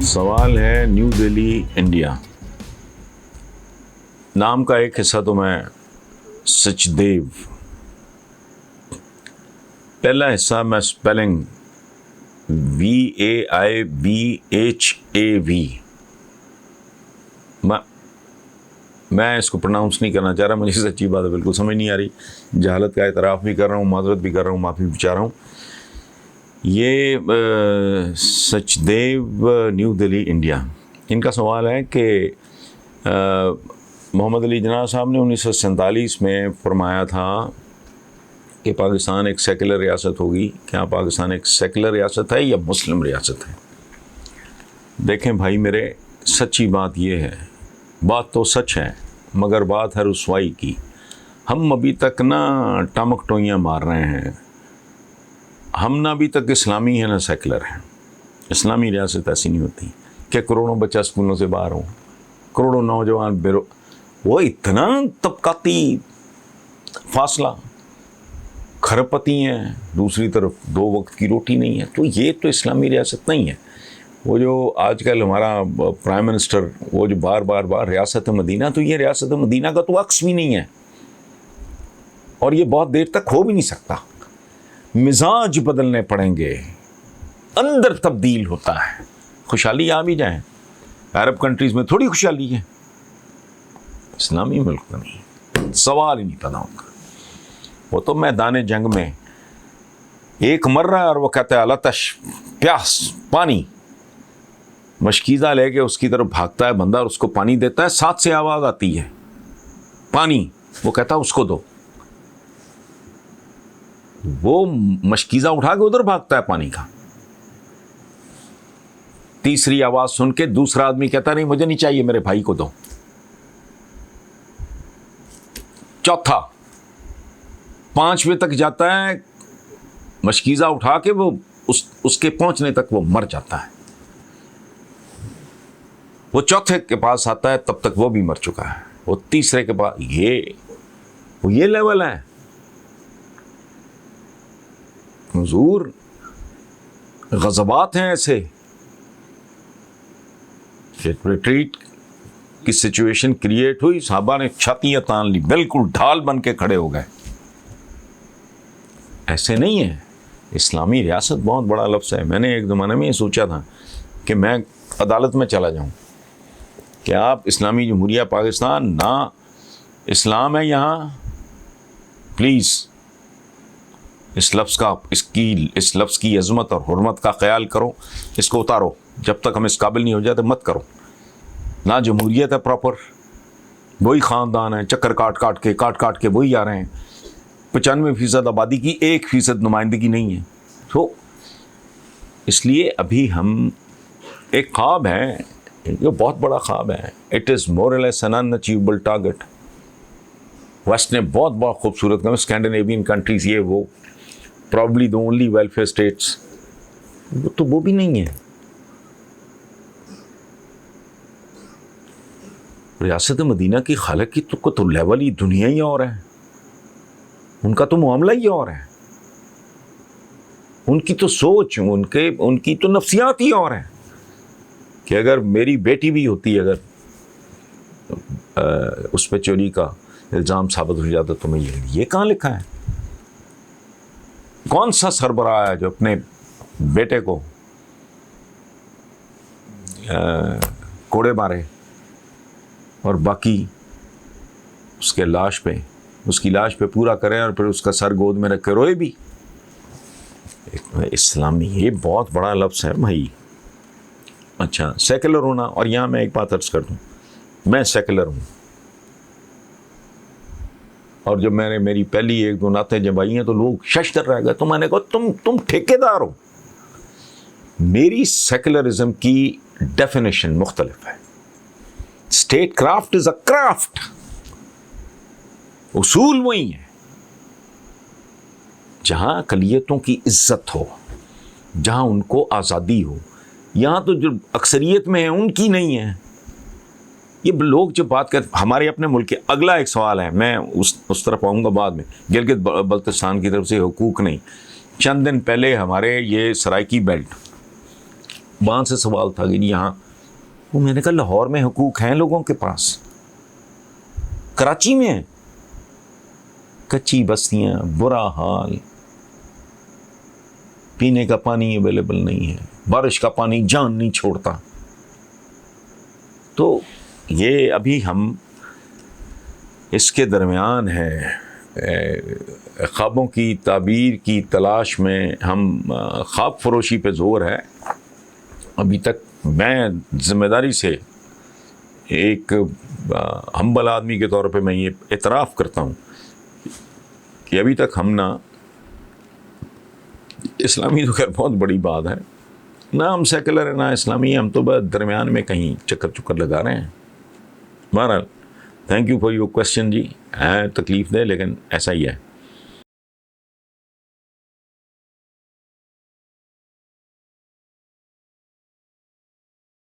سوال ہے new Delhi India نام کا ایک حصہ تو میں سچدیو، پہلا حصہ میں اسپیلنگ VAIBHAV میں اس کو پروناؤنس نہیں کرنا چاہ رہا، مجھے سچی بات ہے بالکل سمجھ نہیں آ رہی، جہالت کا اعتراف بھی کر رہا ہوں، معذرت بھی کر رہا ہوں، معافی بھی چاہ رہا ہوں۔ یہ سچدیو نیو دہلی انڈیا، ان کا سوال ہے کہ محمد علی جناح صاحب نے 1947 میں فرمایا تھا کہ پاکستان ایک سیکولر ریاست ہوگی۔ کیا پاکستان ایک سیکولر ریاست ہے یا مسلم ریاست ہے؟ دیکھیں بھائی میرے، سچی بات یہ ہے، بات تو سچ ہے مگر بات ہے رسوائی کی۔ ہم ابھی تک نہ ٹامک ٹوئیاں مار رہے ہیں، ہم نہ ابھی تک اسلامی ہیں نہ سیکولر ہیں۔ اسلامی ریاست ایسی نہیں ہوتی کہ کروڑوں بچہ اسکولوں سے باہر ہوں، کروڑوں نوجوان وہ اتنا طبقاتی فاصلہ، کھرپتی ہیں، دوسری طرف 2 وقت کی روٹی نہیں ہے، تو یہ تو اسلامی ریاست نہیں ہے۔ وہ جو آج کل ہمارا پرائم منسٹر وہ جو بار بار ریاست مدینہ، تو یہ ریاست مدینہ کا تو عکس بھی نہیں ہے، اور یہ بہت دیر تک ہو بھی نہیں سکتا۔ مزاج بدلنے پڑیں گے، اندر تبدیل ہوتا ہے۔ خوشحالی آ بھی جائیں، عرب کنٹریز میں تھوڑی خوشحالی ہے، اسلامی ملک میں نہیں، سوال ہی نہیں پیدا ہوگا۔ وہ تو میدان جنگ میں ایک مر رہا ہے اور وہ کہتا ہے الاتش، پیاس، پانی، مشکیزہ لے کے اس کی طرف بھاگتا ہے بندہ اور اس کو پانی دیتا ہے، ساتھ سے آواز آتی ہے پانی، وہ کہتا ہے اس کو دو، وہ مشکیزہ اٹھا کے ادھر بھاگتا ہے پانی کا۔ تیسری آواز سن کے دوسرا آدمی کہتا نہیں مجھے نہیں چاہیے، میرے بھائی کو دو۔ چوتھا 5ویں تک جاتا ہے، مشکیزہ اٹھا کے وہ اس کے پہنچنے تک وہ مر جاتا ہے۔ وہ چوتھے کے پاس آتا ہے، تب تک وہ بھی مر چکا ہے۔ وہ تیسرے کے پاس، یہ لیول ہے حضور، غضبات ہیں ایسے کہ ریٹریٹ کی سچویشن کریٹ ہوئی، صحابہ نے چھاتیاں تان لی، بالکل ڈھال بن کے کھڑے ہو گئے۔ ایسے نہیں ہے، اسلامی ریاست بہت بڑا لفظ ہے۔ میں نے ایک زمانے میں یہ سوچا تھا کہ میں عدالت میں چلا جاؤں کہ آپ اسلامی جمہوریہ پاکستان، نہ اسلام ہے یہاں، پلیز اس لفظ کی عظمت اور حرمت کا خیال کرو، اس کو اتارو، جب تک ہم اس قابل نہیں ہو جاتے مت کرو۔ نہ جمہوریت ہے پراپر، وہی خاندان ہے، چکر کاٹ کاٹ کے وہی آ رہے ہیں۔ 95% آبادی کی 1% نمائندگی نہیں ہے۔ تو اس لیے ابھی ہم ایک خواب ہے، یہ بہت بڑا خواب ہے، it is more or less an unachievable target. West نے بہت خوبصورت کہا، اسکینڈینیوین کنٹریز، یہ وہ probably the only welfare states, تو وہ بھی نہیں ہے۔ ریاست مدینہ کی خالق کی تو لیول ہی دنیا ہی اور ہے، ان کا تو معاملہ ہی اور ہے، ان کی تو سوچ، ان کی تو نفسیات ہی اور ہے کہ اگر میری بیٹی بھی ہوتی، اگر اس پہ چوری کا الزام ثابت ہو جاتا تو میں یہ کہاں لکھا ہے؟ کون سا سربراہ ہے جو اپنے بیٹے کو کوڑے مارے اور باقی اس کی لاش پہ پورا کرے اور پھر اس کا سر گود میں رکھ کے روئے بھی؟ اسلامی، یہ بہت بڑا لفظ ہے بھائی۔ اچھا، سیکولر ہونا، اور یہاں میں ایک بات عرض کر دوں، میں سیکولر ہوں، اور جب میری پہلی 1-2 نعتیں جب آئی ہیں تو لوگ ششدر رہ گئے، تو میں نے کہا تم ٹھیکیدار ہو۔ میری سیکولرزم کی ڈیفینیشن مختلف ہے۔ State craft is a craft, اصول وہی ہیں، جہاں اقلیتوں کی عزت ہو، جہاں ان کو آزادی ہو۔ یہاں تو جو اکثریت میں ہیں ان کی نہیں ہے۔ یہ لوگ جب بات کرتے ہمارے اپنے ملک کے، اگلا ایک سوال ہے، میں اس طرف آؤں گا بعد میں، گلگت بلتستان کی طرف سے حقوق نہیں۔ چند دن پہلے ہمارے یہ سرائکی بیلٹ وہاں سے سوال تھا کہ یہاں، وہ میں نے کہا لاہور میں حقوق ہیں لوگوں کے پاس، کراچی میں کچی بستیاں، برا حال، پینے کا پانی اویلیبل نہیں ہے، بارش کا پانی جان نہیں چھوڑتا. تو یہ ابھی ہم اس کے درمیان ہے، خوابوں کی تعبیر کی تلاش میں ہم، خواب فروشی پہ زور ہے. ابھی تک میں ذمہ داری سے ایک ہمبل آدمی کے طور پہ میں یہ اعتراف کرتا ہوں کہ ابھی تک ہم نہ، اسلامی تو خیر بہت بڑی بات ہے، نہ ہم سیکولر ہیں نہ اسلامی، ہم تو بس درمیان میں کہیں چکر چکر لگا رہے ہیں. بہرحال thank you for your question جی. ہے تکلیف دہ لیکن ایسا ہی ہے.